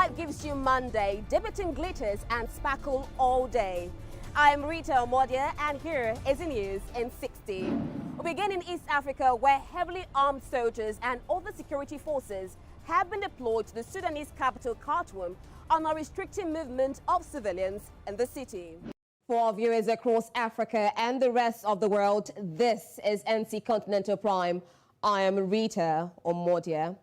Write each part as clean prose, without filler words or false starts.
that gives you Monday, dipping glitters and sparkle all day. I'm Rita Omodia, and here is the news in 60. We begin in East Africa, where heavily armed soldiers and other security forces have been deployed to the Sudanese capital, Khartoum, on a restricting movement of civilians in the city. For our viewers across Africa and the rest of the world, this is NC Continental Prime. I am Rita Omodia.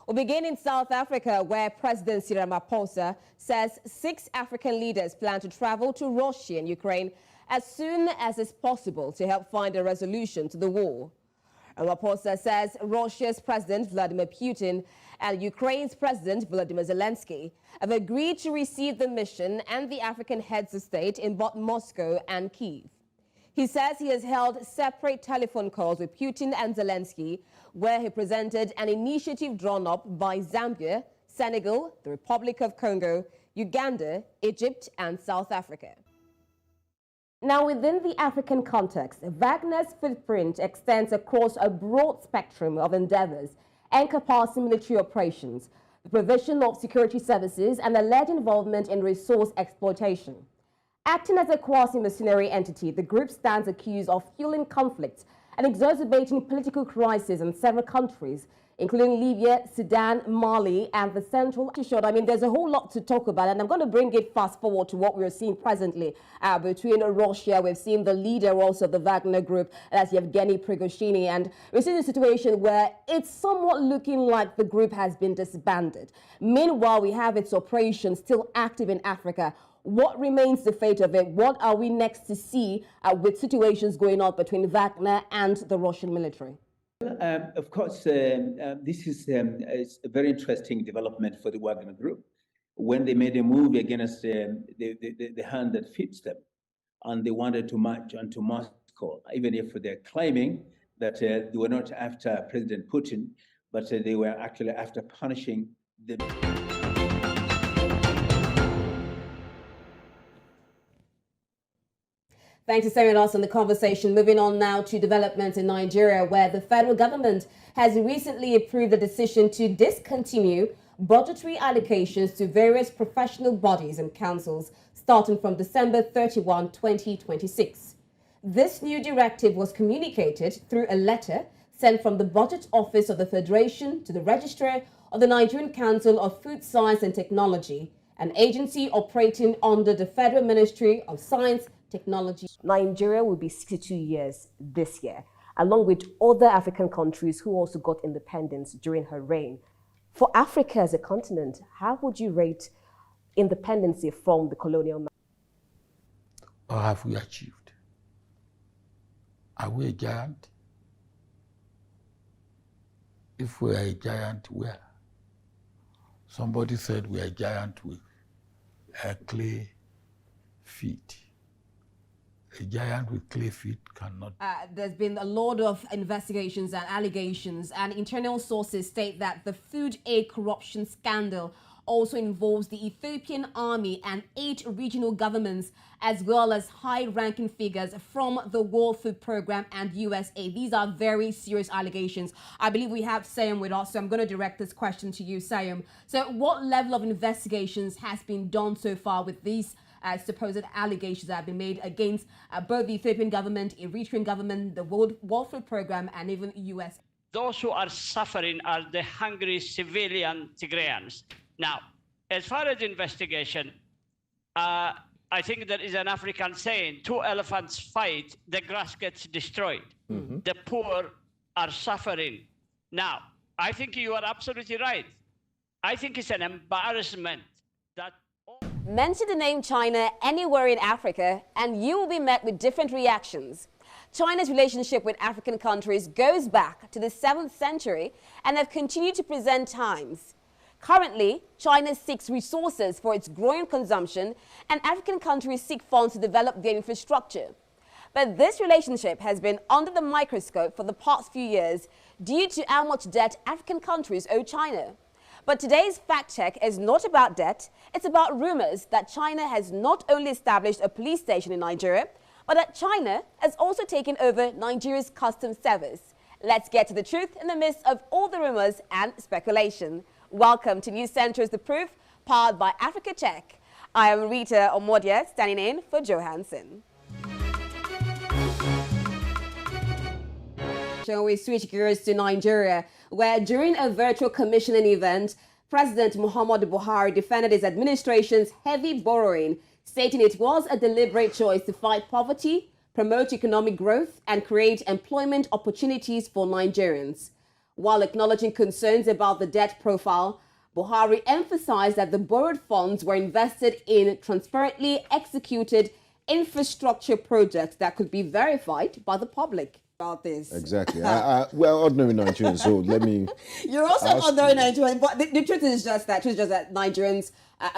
We begin in South Africa, where President Cyril Ramaphosa says 6 African leaders plan to travel to Russia and Ukraine as soon as is possible to help find a resolution to the war. Ramaphosa says Russia's President Vladimir Putin and Ukraine's President Volodymyr Zelensky have agreed to receive the mission and the African heads of state in both Moscow and Kyiv. He says he has held separate telephone calls with Putin and Zelensky, where he presented an initiative drawn up by Zambia, Senegal, the Republic of Congo, Uganda, Egypt, and South Africa. Now, within the African context, Wagner's footprint extends across a broad spectrum of endeavors encompassing military operations, the provision of security services, and alleged involvement in resource exploitation. Acting as a quasi-mercenary entity, the group stands accused of fueling conflicts and exacerbating political crises in several countries, including Libya, Sudan, Mali, and the Central. I mean, there's a whole lot to talk about, and I'm going to bring it fast forward to what we're seeing presently between Russia. We've seen the leader also of the Wagner group, that's Yevgeny Prigozhin, and we're seeing a situation where it's somewhat looking like the group has been disbanded. Meanwhile, we have its operations still active in Africa. What remains the fate of it? What are we next to see with situations going on between Wagner and the Russian military? Of course, this is a very interesting development for the Wagner Group. When they made a move against the hand that feeds them, and they wanted to march onto Moscow, even if they're claiming that they were not after President Putin, but they were actually after punishing the... Thanks for staying with us on the conversation. Moving on now to developments in Nigeria, where the federal government has recently approved the decision to discontinue budgetary allocations to various professional bodies and councils starting from December 31, 2026. This new directive was communicated through a letter sent from the Budget Office of the Federation to the Registrar of the Nigerian Council of Food Science and Technology, an agency operating under the Federal Ministry of Science, Technology. Nigeria will be 62 years this year, along with other African countries who also got independence during her reign. For Africa as a continent, how would you rate independence from the colonial? What have we achieved? Are we a giant? If we are a giant, where? Somebody said we are a giant with clay feet. A giant with clay feet cannot. There's been a lot of investigations and allegations, and internal sources state that the food aid corruption scandal also involves the Ethiopian army and 8 regional governments, as well as high-ranking figures from the World Food Program and USA. These are very serious allegations. I believe we have Sayum with us, so I'm going to direct this question to you, Sayum. So what level of investigations has been done so far with these supposed allegations that have been made against both the Ethiopian government, Eritrean government, the World Food Program, and even US? Those who are suffering are the hungry civilian Tigrayans. Now, as far as investigation, I think there is an African saying, 2 elephants fight, the grass gets destroyed. Mm-hmm. The poor are suffering. Now, I think you are absolutely right. I think it's an embarrassment that... Mention the name China anywhere in Africa and you will be met with different reactions. China's relationship with African countries goes back to the 7th century and have continued to present times. Currently, China seeks resources for its growing consumption and African countries seek funds to develop their infrastructure. But this relationship has been under the microscope for the past few years due to how much debt African countries owe China. But today's fact check is not about debt, it's about rumors that China has not only established a police station in Nigeria, but that China has also taken over Nigeria's customs service. Let's get to the truth in the midst of all the rumors and speculation. Welcome to News Center's The Proof, powered by Africa Check. I am Rita Omodia, standing in for Johansson. Shall we switch gears to Nigeria, where during a virtual commissioning event, President Muhammadu Buhari defended his administration's heavy borrowing, stating it was a deliberate choice to fight poverty, promote economic growth, and create employment opportunities for Nigerians. While acknowledging concerns about the debt profile, Buhari emphasized that the borrowed funds were invested in transparently executed infrastructure projects that could be verified by the public. About this. Exactly. We're ordinary Nigerians, so let me... You're also ordinary Nigerian, but the truth is just that Nigerians,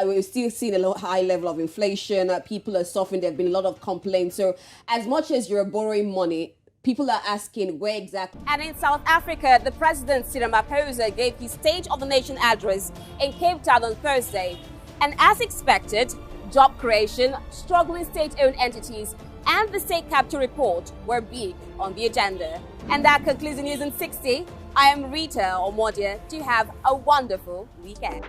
we're still seeing a high level of inflation. People are suffering. There have been a lot of complaints. So as much as you're borrowing money, people are asking where exactly. And in South Africa, the president, Cyril Ramaphosa, gave his State of the Nation address in Cape Town on Thursday. And as expected, job creation, struggling state-owned entities, and the state capture report were big on the agenda. And that concludes the news in 60. I am Rita Omodia. Do have a wonderful weekend.